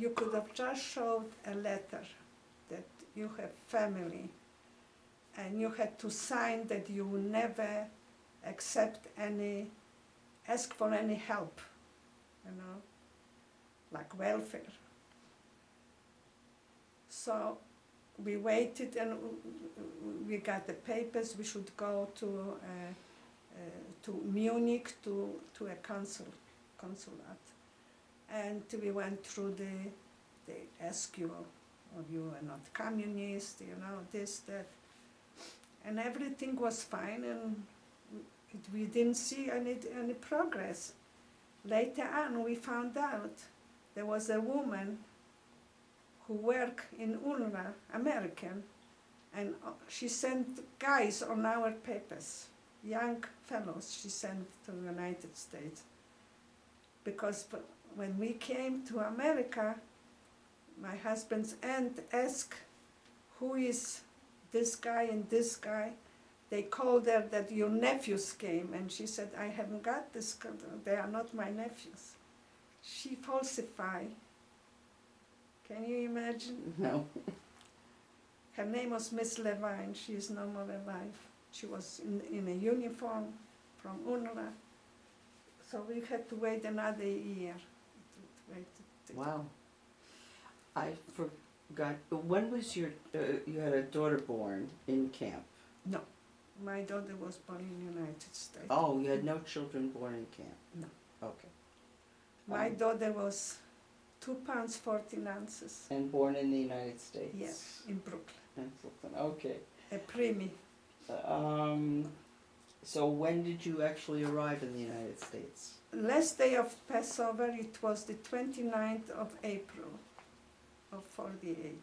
you could have just showed a letter that you have family, and you had to sign that you will never ask for any help, like welfare. So we waited, and we got the papers. We should go to Munich to a consulate, and we went through they ask you, oh, you are not communist, this, that, and everything was fine, and we didn't see any progress. Later on, we found out there was a woman who worked in UNRWA, American, and she sent guys on our papers, young fellows, she sent to the United States. Because when we came to America, my husband's aunt asked, who is this guy and this guy? They called her that your nephews came, and she said, I haven't got this, they are not my nephews. She falsified. Can you imagine? No. Her name was Miss Levine. She is no more alive. She was in a uniform from UNRWA. So we had to wait another year. Wow. I forgot, when was you had a daughter born in camp? No. My daughter was born in the United States. Oh, you had no children born in camp? No. Okay. My daughter was 2 pounds 14 ounces. And born in the United States? Yes, in Brooklyn. In Brooklyn, okay. A preemie. So when did you actually arrive in the United States? Last day of Passover, it was the 29th of April of 48.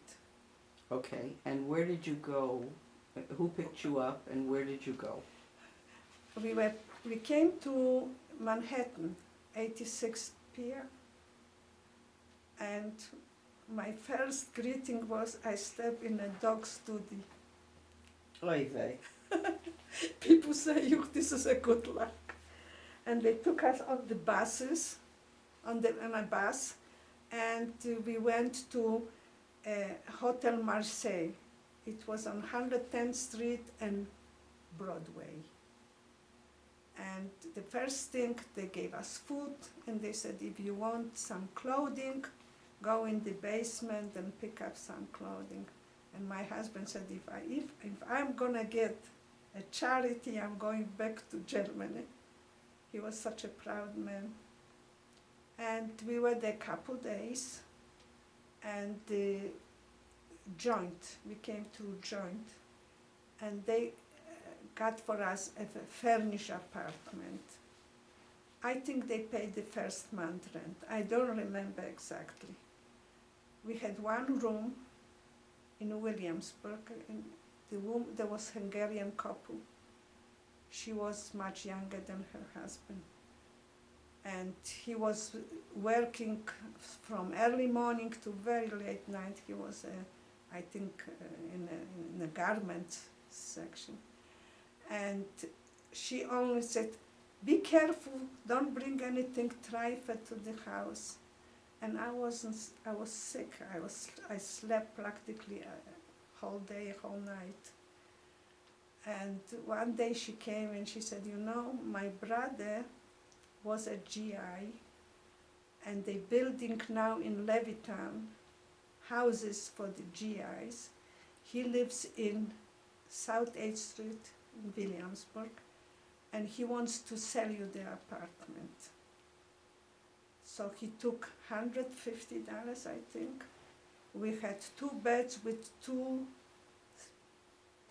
Okay, and where did you go? Who picked you up, and where did you go? We came to Manhattan, 86th Pier, and my first greeting was I stepped in a dog study. Oy vey. People say, this is a good luck. And they took us on the buses, on a bus, and we went to Hotel Marseille. It was on 110th Street and Broadway. And the first thing, they gave us food, and they said, if you want some clothing, go in the basement and pick up some clothing. And my husband said, if I'm gonna get a charity, I'm going back to Germany. He was such a proud man. And we were there a couple days, and the Joint, we came to Joint, and they got for us a furnished apartment. I think they paid the first month rent. I don't remember exactly. We had one room in Williamsburg. In the room, there was a Hungarian couple. She was much younger than her husband. And he was working from early morning to very late night. He was, I think, in the garment section. And she only said, be careful, don't bring anything trifle to the house. And I was sick. I slept practically a whole day, whole night. And one day she came and she said, my brother was a GI, and they're building now in Levittown houses for the GIs. He lives in South 8th Street in Williamsburg, and he wants to sell you the apartment. So he took $150, I think. We had 2 beds with 2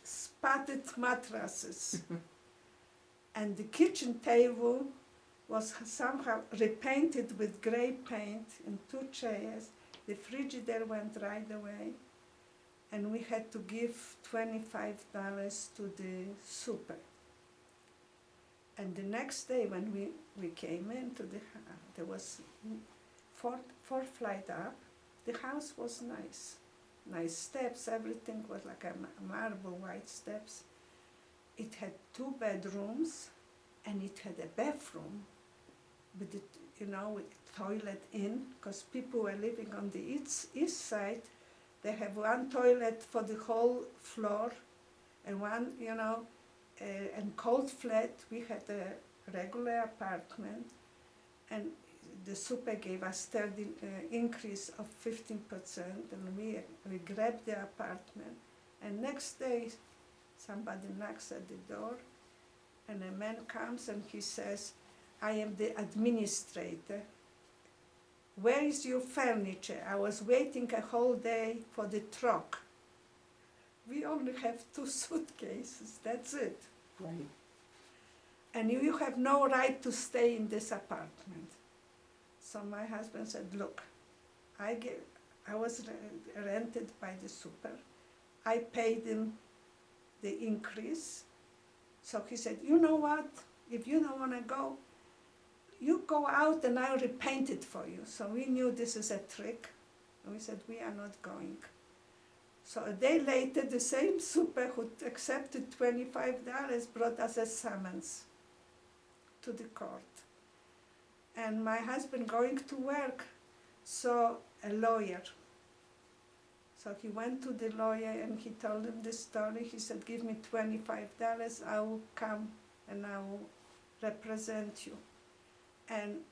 spotted mattresses. And the kitchen table was somehow repainted with gray paint and 2 chairs. The frigidaire went right away. And we had to give $25 to the super. And the next day when we came into there was 4 flight up. The house was nice. Nice steps, everything was like a marble white steps. It had 2 bedrooms, and it had a bathroom, but with toilet in, because people were living on the east side. They have one toilet for the whole floor, and one, and cold flat. We had a regular apartment, and the super gave us 30 increase of 15%, and we grabbed the apartment. And next day, somebody knocks at the door, and a man comes and he says, "I am the administrator. Where is your furniture? I was waiting a whole day for the truck. We only have 2 suitcases, that's it. Right. And you have no right to stay in this apartment." So my husband said, "Look, I was rented by the super. I paid him the increase." So he said, "You know what? If you don't want to go, you go out and I'll repaint it for you." So we knew this is a trick. And we said, "We are not going." So a day later, the same super who accepted $25 brought us a summons to the court. And my husband going to work saw a lawyer. So he went to the lawyer and he told him the story. He said, "Give me $25, I will come and I will represent you." And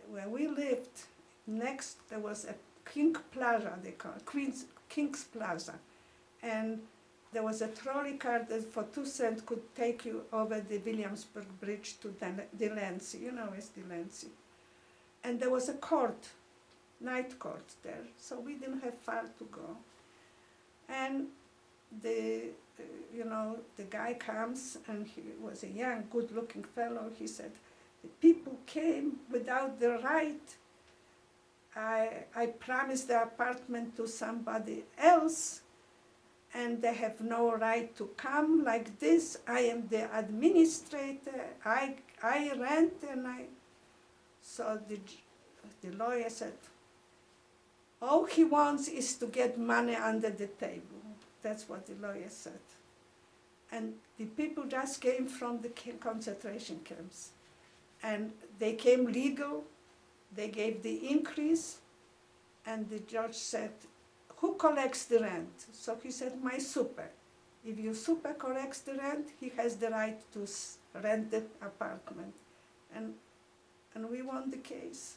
where we lived, next there was a King Plaza, they call it, King's Plaza. And there was a trolley car that for 2 cents could take you over the Williamsburg Bridge to Delancey. You know it's Delancey. And there was a court, night court there, so we didn't have far to go. And the guy comes, and he was a young, good-looking fellow. He said, "The people came without the right. I promised the apartment to somebody else, and they have no right to come like this. I am the administrator. I rent, and I." So the lawyer said, "All he wants is to get money under the table." That's what the lawyer said. And the people just came from the concentration camps. And they came legal, they gave the increase, and the judge said, "Who collects the rent?" So he said, "My super. If your super collects the rent, he has the right to rent the apartment." And we won the case.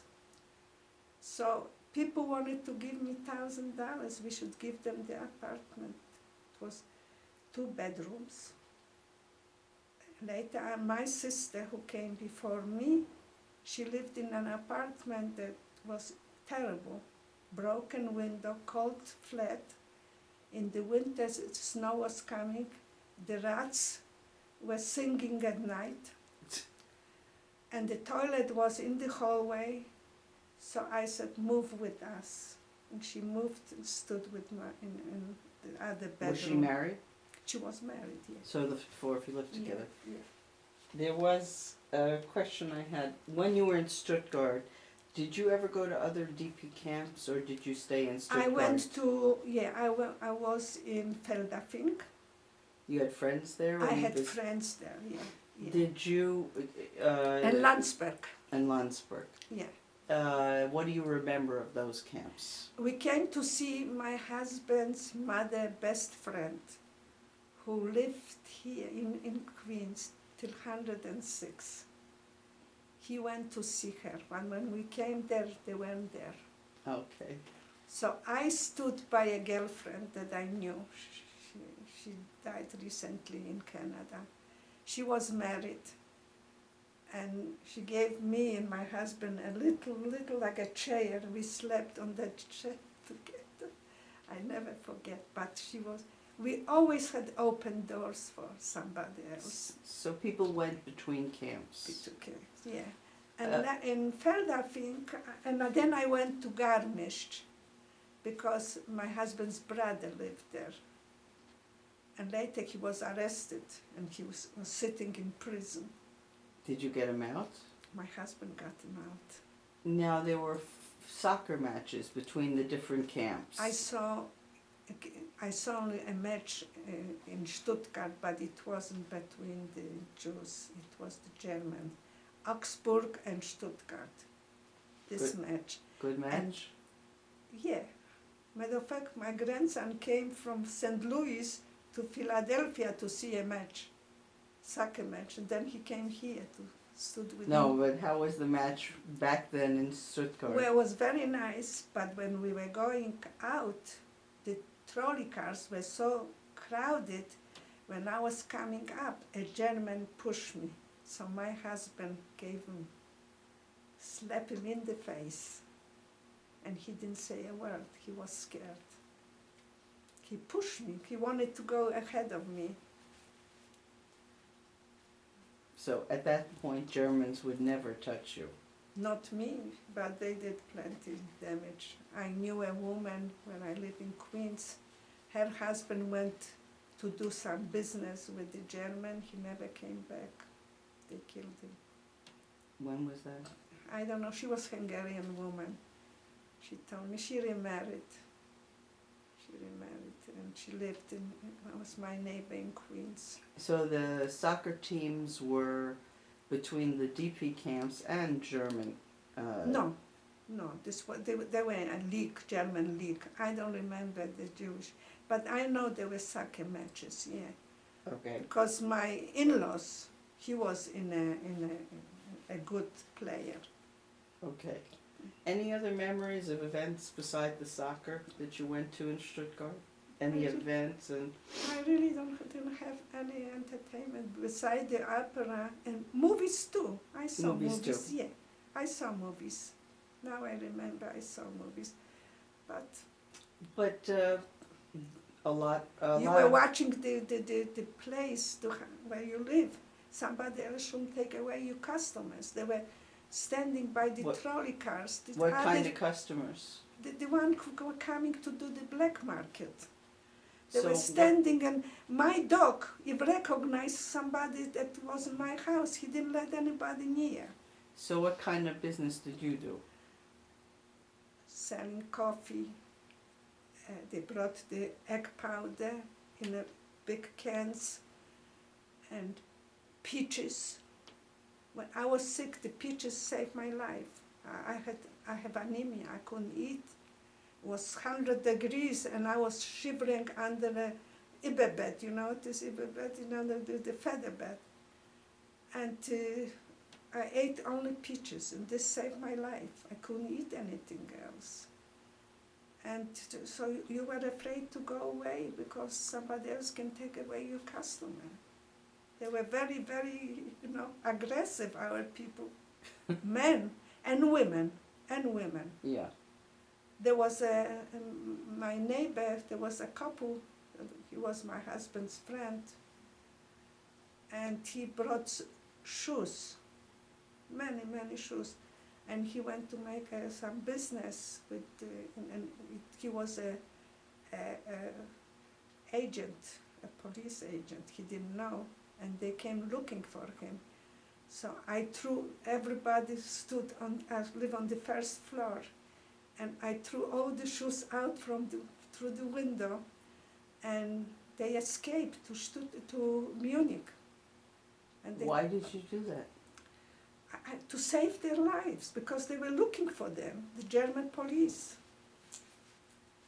So people wanted to give me $1,000. We should give them the apartment. It was 2 bedrooms. Later, my sister, who came before me, she lived in an apartment that was terrible. Broken window, cold flat. In the winters, snow was coming. The rats were singing at night. And the toilet was in the hallway. So I said, "Move with us." And she moved and stood with me in the other bedroom. Was she married? She was married, yes. So the 4 of you lived together. Yeah. There was a question I had. When you were in Stuttgart, did you ever go to other DP camps, or did you stay in Stuttgart? I was in Feldafing. You had friends there? I had friends there, yeah. Did you... and Landsberg. And Landsberg. Yeah. What do you remember of those camps? We came to see my husband's mother, best friend, who lived here in Queens till 106. He went to see her, and when we came there, they weren't there. Okay. So I stood by a girlfriend that I knew. She died recently in Canada. She was married, and she gave me and my husband a little like a chair. We slept on that chair together. I never forget, but we always had open doors for somebody else. So people went between camps? Yeah. And in Feldafing, and then I went to Garmisch, because my husband's brother lived there. And later he was arrested, and he was sitting in prison. Did you get him out? My husband got him out. Now there were soccer matches between the different camps. I saw only a match in Stuttgart, but it wasn't between the Jews. It was the German, Augsburg and Stuttgart. this match. Good match? Yeah. Matter of fact, my grandson came from St. Louis to Philadelphia to see a match, soccer match, and then he came here to stood with No, me. but how was the match back then in Stuttgart? Well, it was very nice, but when we were going out, the trolley cars were so crowded. When I was coming up, a German pushed me. So my husband slapped him in the face. And he didn't say a word. He was scared. He pushed me. He wanted to go ahead of me. So at that point, Germans would never touch you. Not me, but they did plenty damage. I knew a woman when I lived in Queens. Her husband went to do some business with the German. He never came back. They killed him. When was that? I don't know. She was a Hungarian woman. She told me she remarried. And she lived in, was my neighbor in Queens. So the soccer teams were between the DP camps and German? No, this was, they were a league, German league. I don't remember the Jewish, but I know there were soccer matches, yeah. Okay. Because my in-laws, he was a good player. Okay. Any other memories of events beside the soccer that you went to in Stuttgart? Any events and I really didn't have any entertainment beside the opera and movies too. I saw Movies movies, too. yeah. I saw movies. Now I remember I saw movies. But a lot you were watching the place where you live. Somebody else shouldn't take away your customers. They were standing by the trolley cars. What kind of customers? The one who were coming to do the black market. They So were standing, and my dog, he recognized somebody that was in my house. He didn't let anybody near. So what kind of business did you do? Selling coffee. They brought the egg powder in a big cans, and peaches. When I was sick, the peaches saved my life. I have anemia. I couldn't eat. It was 100 degrees, and I was shivering under the ibe bed, this ibe bed, the feather bed. And I ate only peaches, and this saved my life. I couldn't eat anything else. And so you were afraid to go away because somebody else can take away your customer. They were very, very, aggressive, our people, men and women, Yeah. There was my neighbor, there was a couple, he was my husband's friend, and he brought shoes, many shoes, and he went to make some business with, and he was a agent, a police agent, he didn't know, and they came looking for him. So everybody stood I live on the first floor, and I threw all the shoes out through the window, and they escaped to Munich. And Why did you do that? To save their lives, because they were looking for them, the German police.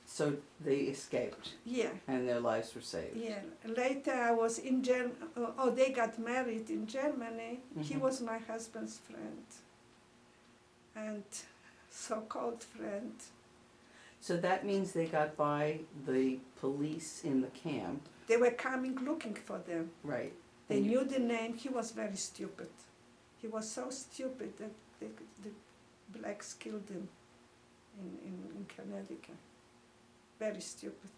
So they escaped? Yeah. And their lives were saved? Yeah. Later I was in Germany, they got married in Germany. Mm-hmm. He was my husband's friend. And so-called friend. So that means they got by the police in the camp. They were coming looking for them. Right. They knew the name. He was very stupid. He was so stupid that the blacks killed him in Connecticut. Very stupid.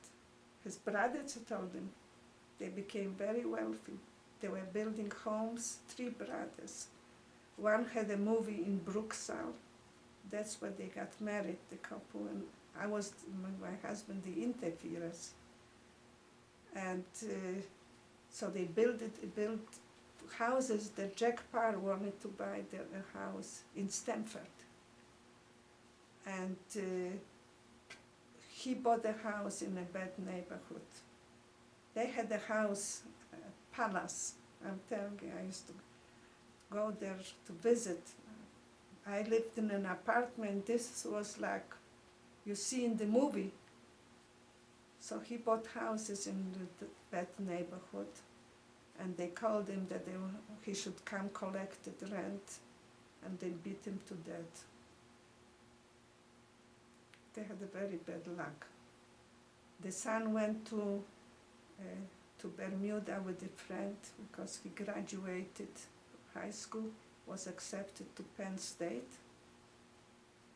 His brothers told him. They became very wealthy. They were building homes, 3 brothers. One had a movie in Bruxelles. That's where they got married, the couple, and I was, my husband, the interferers. And so they built houses that Jack Parr wanted to buy a house in Stamford. And he bought a house in a bad neighborhood. They had a house, a palace. I'm telling you, I used to go there to visit. I lived in an apartment. This was like you see in the movie. So he bought houses in that neighborhood, and they called him that he should come collect the rent, and they beat him to death. They had a very bad luck. The son went to Bermuda with a friend because he graduated high school, was accepted to Penn State,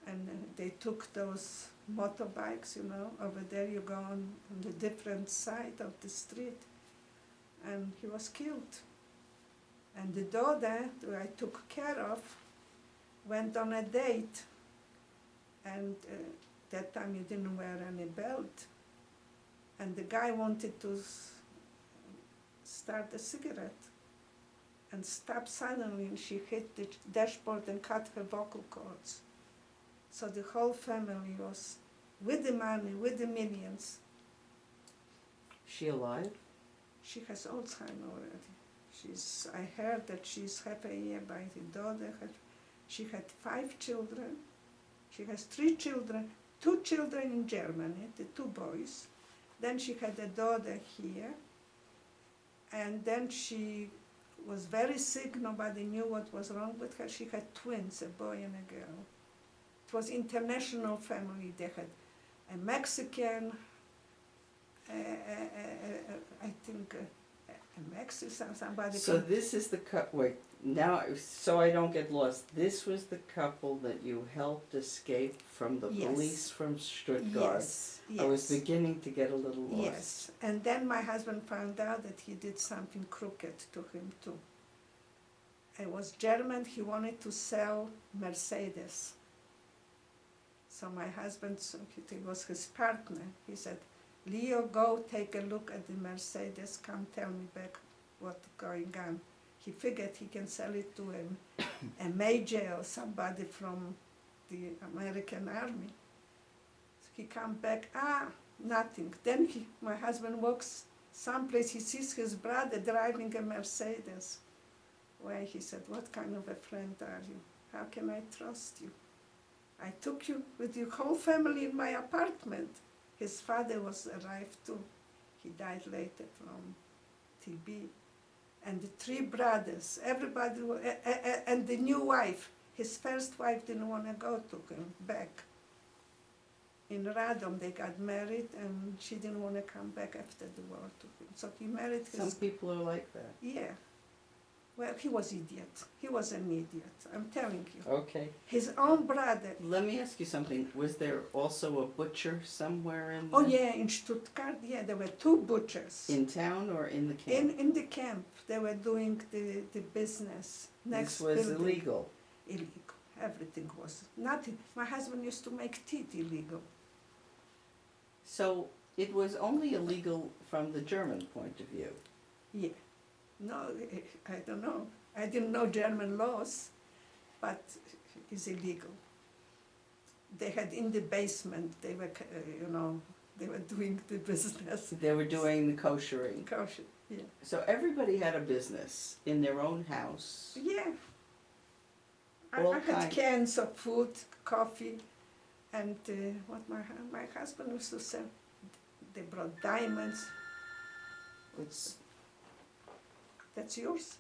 and they took those motorbikes, you know, over there you go on the different side of the street, and he was killed. And the daughter, who I took care of, went on a date, and that time you didn't wear any belt, and the guy wanted to start a cigarette and stopped suddenly, and she hit the dashboard and cut her vocal cords. So the whole family was with the money, with the millions. She alive? She has Alzheimer's already. I heard that she's half a year by the daughter. She had 5 children. She has 3 children, 2 children in Germany, the 2 boys. Then she had a daughter here. And then she was very sick. Nobody knew what was wrong with her. She had twins, a boy and a girl. It was international family. They had a Mexican, I think a Mexican, somebody. So this is the wait, now, so I don't get lost, this was the couple that you helped escape from the Yes. police from Stuttgart. Yes, I was yes. beginning to get a little lost. Yes, and then my husband found out that he did something crooked to him too. It was German, he wanted to sell Mercedes. So my husband, it was his partner, he said, Leo, go take a look at the Mercedes, come tell me back what's going on. He figured he can sell it to a major or somebody from the American army. So he come back, nothing. Then my husband walks someplace, he sees his brother driving a Mercedes. Well, he said, what kind of a friend are you? How can I trust you? I took you with your whole family in my apartment. His father was arrived too. He died later from TB. And the 3 brothers, everybody, and the new wife. His first wife didn't want to go to him back. In Radom, they got married, and she didn't want to come back after the war to him. So he married his... Some people are like that. Yeah. Well, he was idiot. He was an idiot, I'm telling you. Okay. His own brother. Let me ask you something. Was there also a butcher somewhere in Oh yeah, in Stuttgart, yeah, there were 2 butchers. In town or in the camp? In the camp, they were doing the business. Next This was building. illegal. Illegal. Everything was. Nothing. My husband used to make teeth illegal. So it was only illegal from the German point of view. Yeah. No, I don't know. I didn't know German laws, but it's illegal. They had in the basement, they were, they were doing the business. They were doing the koshering. Kosher, yeah. So everybody had a business in their own house. Yeah. All I had kind- cans of food, coffee, and what my husband used to sell. They brought diamonds. That's yours?